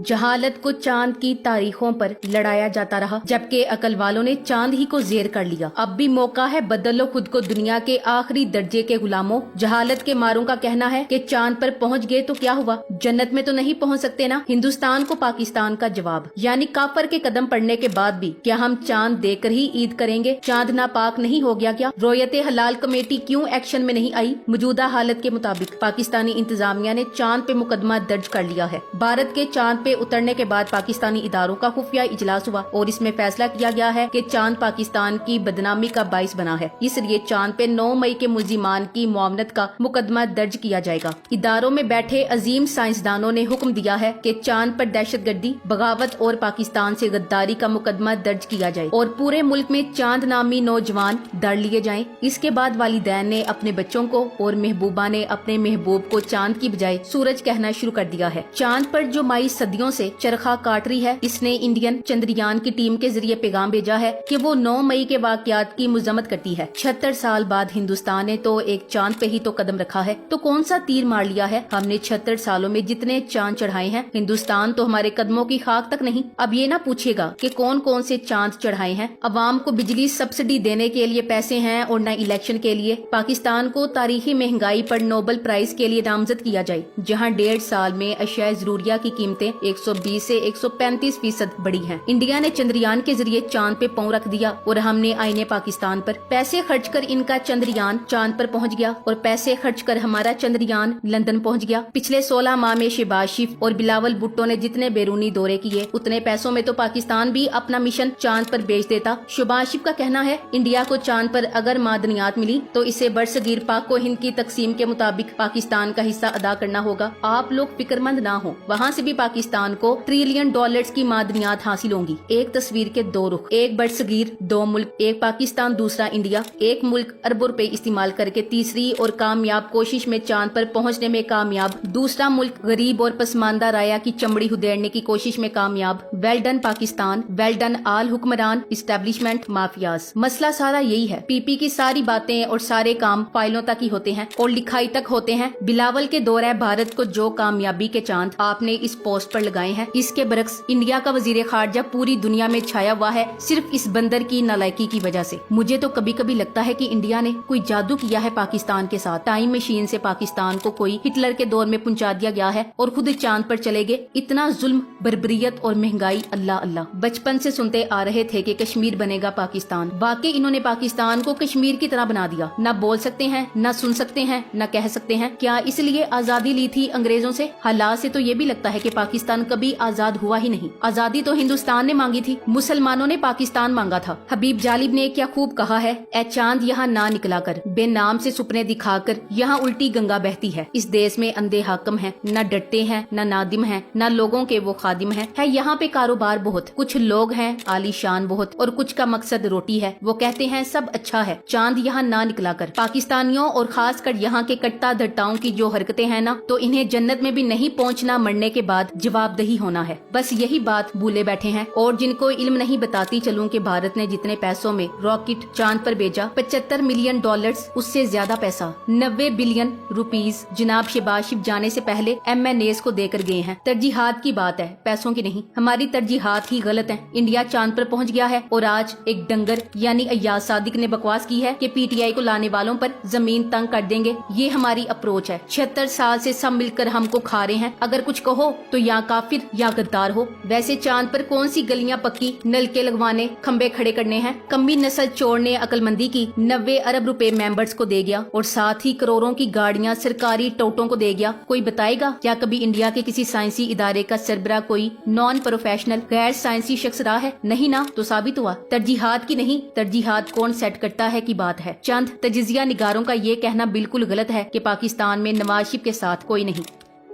जहालत को चांद की तारीखों पर लड़ाया जाता रहा, जबकि अकल वालों ने चांद ही को जेर कर लिया। अब भी मौका है, बदलो खुद को दुनिया के आखिरी दर्जे के गुलामों। जहालत के मारों का कहना है कि चांद पर पहुंच गए तो क्या हुआ, जन्नत में तो नहीं पहुंच सकते ना। हिंदुस्तान को पाकिस्तान का जवाब, यानी काफर के कदम पड़ने के बाद भी क्या हम चांद देकर ही ईद करेंगे? चांद नापाक नहीं हो गया क्या? रोयते हलाल कमेटी क्यों एक्शन में नहीं आई? मौजूदा हालत के मुताबिक पाकिस्तानी इंतजामिया ने चांद पे मुकदमा दर्ज कर लिया है। भारत के चांद पे उतरने के बाद पाकिस्तानी इदारों का खुफिया इजलास हुआ और इसमें फैसला किया गया है कि चांद पाकिस्तान की बदनामी का बाइस बना है, इसलिए चांद पे 9 मई के मुलजिमान की मुआवनत का मुकदमा दर्ज किया जाएगा। इदारों में बैठे अजीम साइंसदानों ने हुक्म दिया है कि चांद पर दहशतगर्दी, बगावत और पाकिस्तान से गद्दारी का मुकदमा दर्ज किया जाए और पूरे मुल्क में चांद नामी नौजवान दड़ लिए जाएं। इसके बाद वालिदैन ने अपने बच्चों को और महबूबा ने अपने महबूब को चांद की बजाय सूरज कहना शुरू कर दिया है। चांद पर जो माई सदियों से चरखा काट रही है, इसने इंडियन चंद्रयान की टीम के जरिए पैगाम भेजा है कि वो 9 मई के वाकयात की मजम्मत करती है। 76 साल बाद हिंदुस्तान ने तो एक चांद पे ही तो कदम रखा है, तो कौन सा तीर मार लिया है? हमने 76 सालों में जितने चांद चढ़ाए हैं, हिंदुस्तान तो हमारे कदमों की खाक तक नहीं। अब ये ना पूछेगा कि कौन कौन से चांद चढ़ाए हैं। अवाम को बिजली सब्सिडी देने के लिए पैसे हैं और न इलेक्शन के लिए। पाकिस्तान को तारीखी महंगाई पर नोबेल प्राइज के लिए नामजद किया जाए, जहाँ 1.5 साल में अशिया जरूरिया की कीमतें 120 से 135% बढ़ी हैं। इंडिया ने चंद्रयान के जरिए चांद पे पांव रख दिया और हमने आईने पाकिस्तान पर। पैसे खर्च कर इनका चंद्रयान चांद पर पहुंच गया और पैसे खर्च कर हमारा चंद्रयान लंदन पहुंच गया। पिछले 16 माह में शहबाज शरीफ और बिलावल भुट्टो ने जितने बैरूनी दौरे किए, उतने पैसों में तो पाकिस्तान भी अपना मिशन चांद पर बेच देता। शहबाज शरीफ का कहना है इंडिया को चांद पर अगर मादनियात मिली तो इसे बरसगीर पाक को हिंद की तकसीम के मुताबिक पाकिस्तान का हिस्सा अदा करना होगा। आप लोग फिक्रमंद ना हो, वहाँ से भी पाकिस्तान को $1 ट्रिलियन की मादनियात हासिल होंगी। एक तस्वीर के दो रुख, एक बरसगीर, 2 मुल्क, एक पाकिस्तान, दूसरा इंडिया। एक मुल्क अरबों रुपए इस्तेमाल करके तीसरी और कामयाब कोशिश में चांद पर पहुंचने में कामयाब, दूसरा मुल्क गरीब और पसमानदा राया की चमड़ी उधेड़ने की कोशिश में कामयाब। Well done Pakistan, well done all हुक्मरान, इस्टेब्लिशमेंट, माफियाज। मसला सारा यही है। पीपी की सारी बातें और सारे काम फाइलों तक ही होते हैं और लिखाई तक होते हैं। बिलावल के दौरे भारत को जो कामयाबी के चांद आपने इस पोस्ट पर लगाए हैं, इसके बरक्स इंडिया का वजीर खारजा पूरी दुनिया में छाया हुआ है, सिर्फ इस बंदर की नालायकी की वजह से। मुझे तो कभी कभी लगता है कि इंडिया ने कोई जादू किया है पाकिस्तान के साथ। टाइम मशीन से पाकिस्तान को कोई हिटलर के दौर में पहुंचा दिया गया है और खुद चांद पर चले गए। इतना जुल्म, बर्बरियत और महंगाई, अल्लाह अल्लाह। बचपन से सुनते आ रहे थे कि कश्मीर बनेगा पाकिस्तान। वाकई इन्होंने पाकिस्तान को कश्मीर की तरह बना दिया। न बोल सकते हैं, न सुन सकते हैं, न कह सकते हैं। क्या इसलिए आजादी ली थी अंग्रेजों से? हालात से तो ये भी लगता है कि पाकिस्तान कभी आजाद हुआ ही नहीं। आजादी तो हिंदुस्तान ने मांगी थी, मुसलमानों ने पाकिस्तान मांगा था। हबीब जालिब ने क्या खूब कहा है, ए चांद यहाँ ना निकला कर, बेनाम से सुपने दिखाकर यहाँ उल्टी गंगा बहती है। इस देश में अंधे हाकम हैं, न डरते हैं, न नादिम हैं, न लोगों के वो खादिम हैं। है यहाँ पे कारोबार बहुत, कुछ लोग हैं आलीशान बहुत और कुछ का मकसद रोटी है। वो कहते हैं सब अच्छा है, चांद यहाँ ना निकला कर। पाकिस्तानियों और खास कर यहाँ के कट्टा धट्टाओं की जो हरकतें हैं ना, तो इन्हें जन्नत में भी नहीं पहुँचना, मरने के बाद जवाबदेही होना है। बस यही बात भूले बैठे हैं। और जिनको इल्म नहीं बताती चलूं कि भारत ने जितने पैसों में रॉकेट चांद पर भेजा, $75 मिलियन, उससे ज्यादा पैसा 90 बिलियन रुपीस जनाब शहबाज शरीफ जाने से पहले MNAs को देकर गए हैं। तरजीहात की बात है, पैसों की नहीं। हमारी तरजीहात ही गलत हैं। इंडिया चांद पर पहुंच गया है और आज एक डंगर यानी अय्याज सादिक ने बकवास की है कि PTI को लाने वालों पर जमीन तंग कर देंगे। ये हमारी अप्रोच है। 76 साल से सब मिलकर हमको खा रहे हैं। अगर कुछ कहो तो या काफिर या गद्दार हो। वैसे चांद पर कौन सी गलियां पक्की, नलके लगवाने, खंबे खड़े करने हैं? कमी नस्ल चोरने अकलमंदी की 90 अरब रुपए मेंबर्स को दे गया और साथ ही करोड़ों की गाड़ियां सरकारी टोटों को दे गया। कोई बताएगा क्या कभी इंडिया के किसी साइंसी इदारे का सरबरा कोई नॉन प्रोफेशनल गैर साइंसी शख्स रहा है? नहीं ना, तो साबित हुआ तरजीहात की नहीं, तरजीहात कौन सेट करता है की बात है। चंद तजिजिया निगारों का ये कहना बिल्कुल गलत है कि पाकिस्तान में नवाज शरीफ के साथ कोई नहीं।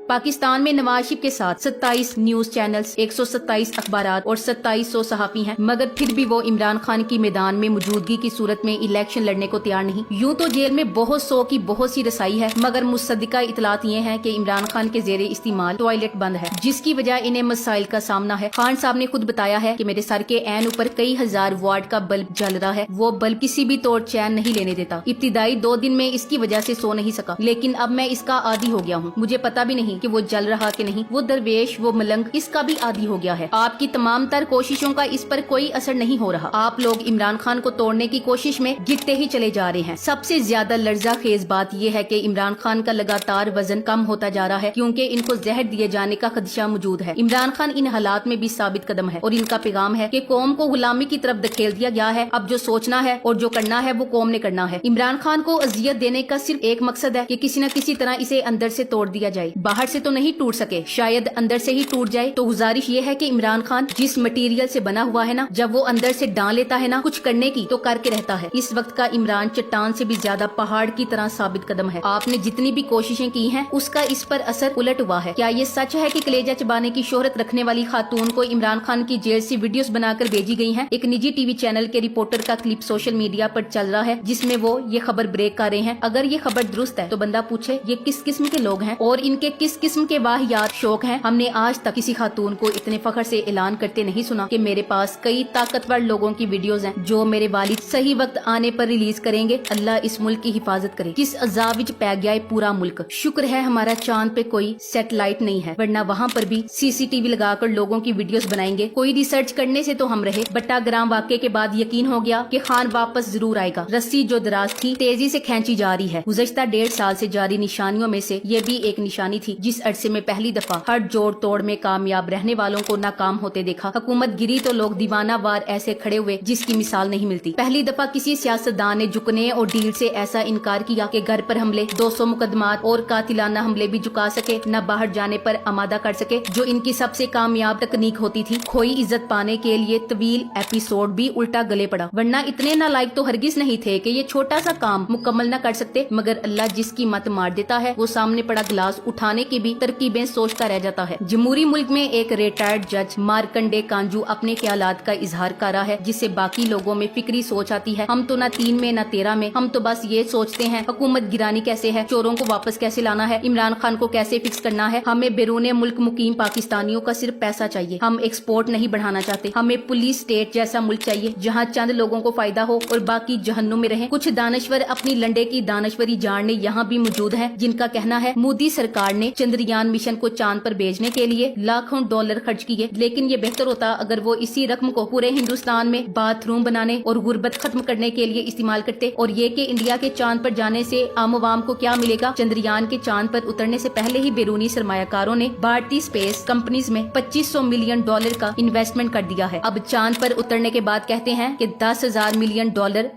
पाकिस्तान में नवाज शरीफ के साथ 27 न्यूज चैनल्स, 127 अखबारात और 2700 सहाफी हैं, मगर फिर भी वो इमरान खान की मैदान में मौजूदगी की सूरत में इलेक्शन लड़ने को तैयार नहीं। यूं तो जेल में बहुत सौ की बहुत सी रसाई है, मगर मुसद्दिका इतलात ये है कि इमरान खान के जेरे इस्तेमाल टॉयलेट बंद है, जिसकी वजह इन्हें मसाइल का सामना है। खान साहब ने खुद बताया है कि मेरे सर के ऐन ऊपर कई हजार वाट का बल्ब जल रहा है, वो बल्ब किसी भी तौर चैन नहीं लेने देता। इब्तिदाई 2 दिन में इसकी वजह से सो नहीं सका, लेकिन अब मैं इसका आदी हो गया हूँ। मुझे पता भी नहीं नहीं कि वो जल रहा कि नहीं, वो दरवेश, वो मलंग इसका भी आदी हो गया है। आपकी तमाम तर कोशिशों का इस पर कोई असर नहीं हो रहा। आप लोग इमरान खान को तोड़ने की कोशिश में गिरते ही चले जा रहे हैं। सबसे ज्यादा लर्जा खेज बात यह है कि इमरान खान का लगातार वजन कम होता जा रहा है क्योंकि इनको जहर दिए जाने का खदशा मौजूद है। इमरान खान इन हालात में भी साबित कदम है और इनका पैगाम है कि कौम को गुलामी की तरफ धकेल दिया गया है। अब जो सोचना है और जो करना है वो कौम ने करना है। इमरान खान को अजियत देने का सिर्फ एक मकसद है कि किसी न किसी तरह इसे अंदर से तोड़ दिया जाए। बाहर से तो नहीं टूट सके, शायद अंदर से ही टूट जाए। तो गुजारिश ये है कि इमरान खान जिस मटेरियल से बना हुआ है ना, जब वो अंदर से डाल लेता है ना कुछ करने की तो करके रहता है। इस वक्त का इमरान चट्टान से भी ज्यादा पहाड़ की तरह साबित कदम है। आपने जितनी भी कोशिशें की हैं उसका इस पर असर उलट हुआ है। क्या ये सच है कि कलेजा चबाने की शोहरत रखने वाली खातून को इमरान खान की जेल से वीडियोस बनाकर भेजी गई हैं? एक निजी टीवी चैनल के रिपोर्टर का क्लिप सोशल मीडिया पर चल रहा है जिसमें वो ये खबर ब्रेक कर रहे हैं। अगर ये खबर दुरुस्त है तो बंदा पूछे ये किस किस्म के लोग हैं और इनके किस किस्म के वाहियात शौक हैं। हमने आज तक किसी खातून को इतने फख्र से ऐलान करते नहीं सुना कि मेरे पास कई ताकतवर लोगों की वीडियोस हैं जो मेरे वालिद सही वक्त आने पर रिलीज करेंगे। अल्लाह इस मुल्क की हिफाजत करे। किस अजाब विच पै गया है पूरा मुल्क। शुक्र है हमारा चांद पे कोई सैटेलाइट नहीं है, वरना वहाँ पर भी सीसीटीवी लगाकर लोगों की वीडियोस बनाएंगे। कोई रिसर्च करने से तो हम रहे। बट्टाग्राम वाक़े के बाद यकीन हो गया कि खान वापस जरूर आएगा। रस्सी जो दराज थी तेजी से खींची जा रही है। गुज़श्ता 1.5 साल से जारी निशानियों में से ये भी एक निशानी थी। जिस अरसे में पहली दफा हर जोड़ तोड़ में कामयाब रहने वालों को नाकाम होते देखा। हुकूमत गिरी तो लोग दीवाना वार ऐसे खड़े हुए जिसकी मिसाल नहीं मिलती। पहली दफा किसी सियासतदान ने झुकने और डील से ऐसा इनकार किया कि घर पर हमले, 200 मुकदमात और कातिलाना हमले भी झुका सके, न बाहर जाने पर आमादा कर सके, जो इनकी सबसे कामयाब तकनीक होती थी। खोई इज्जत पाने के लिए तवील एपिसोड भी उल्टा गले पड़ा, वरना इतने नालायक तो हरगिज नहीं थे कि ये छोटा सा काम मुकम्मल न कर सकते। मगर अल्लाह जिसकी मत मार देता है वो सामने पड़ा गिलास उठाने की भी तरकीबें सोचता रह जाता है। जमहूरी मुल्क में एक रिटायर्ड जज मार्कंडे कांजू अपने ख्यालात का इजहार कर रहा है जिससे बाकी लोगों में फिक्री सोच आती है। हम तो ना 3 में ना 13 में, हम तो बस ये सोचते हैं हुकूमत गिरानी कैसे है, चोरों को वापस कैसे लाना है, इमरान खान को कैसे फिक्स करना है। हमें बैरूने मुल्क मुकीम पाकिस्तानियों का सिर्फ पैसा चाहिए। हम एक्सपोर्ट नहीं बढ़ाना चाहते। हमें पुलिस स्टेट जैसा मुल्क चाहिए जहाँ चंद लोगों को फायदा हो और बाकी जहन्नुम में रहे। कुछ दानश्वर अपनी लंडे की दानश्वरी जानने यहाँ भी मौजूद हैं जिनका कहना है मोदी सरकार ने चंद्रयान मिशन को चांद पर भेजने के लिए लाखों डॉलर खर्च किए, लेकिन ये बेहतर होता अगर वो इसी रकम को पूरे हिंदुस्तान में बाथरूम बनाने और गुर्बत खत्म करने के लिए इस्तेमाल करते। और ये कि इंडिया के चांद पर जाने से आम आवाम को क्या मिलेगा। चंद्रयान के चांद पर उतरने से पहले ही बैरूनी सरमायाकारों ने भारतीय स्पेस कंपनीज में $2500 मिलियन का इन्वेस्टमेंट कर दिया है। अब चांद पर उतरने के बाद कहते हैं कि $10,000 मिलियन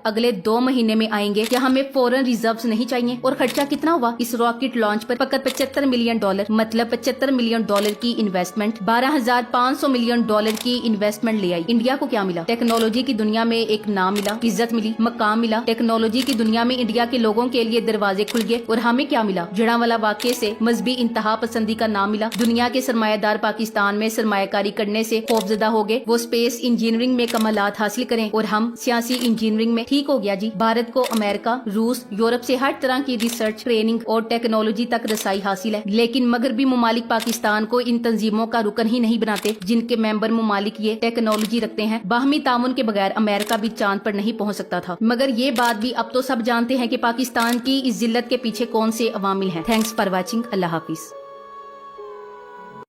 अगले 2 महीने में आएंगे। क्या हमें फॉरेन रिजर्व्स नहीं चाहिए? और खर्चा कितना हुआ इस रॉकेट लॉन्च पर? फकत $75 मिलियन, मतलब $75 मिलियन की इन्वेस्टमेंट $12,500 मिलियन की इन्वेस्टमेंट ले आई। इंडिया को क्या मिला? टेक्नोलॉजी की दुनिया में एक नाम मिला, इज्जत मिली, मकाम मिला। टेक्नोलॉजी की दुनिया में इंडिया के लोगों के लिए दरवाजे खुल गए। और हमें क्या मिला? जड़ावाला वाक़े से मजहबी इंतहा पसंदी का नाम मिला। दुनिया के सरमायादार पाकिस्तान में सरमायाकारी करने से खौफजदा हो गए। वो स्पेस इंजीनियरिंग में कमालात हासिल करें और हम सियासी इंजीनियरिंग में। ठीक हो गया जी। भारत को अमेरिका, रूस, यूरोप से हर तरह की रिसर्च, ट्रेनिंग और टेक्नोलॉजी तक रसाई हासिल है, लेकिन मगरबी मुमालिक पाकिस्तान को इन तंजीमों का रुकन ही नहीं बनाते जिनके मेंबर मुमालिक ये टेक्नोलॉजी रखते हैं। बाहमी तामुन के बगैर अमेरिका भी चांद पर नहीं पहुंच सकता था। मगर ये बात भी अब तो सब जानते हैं कि पाकिस्तान की इस जिल्लत के पीछे कौन से अवामिल हैं। Thanks for watching. Allah Hafiz.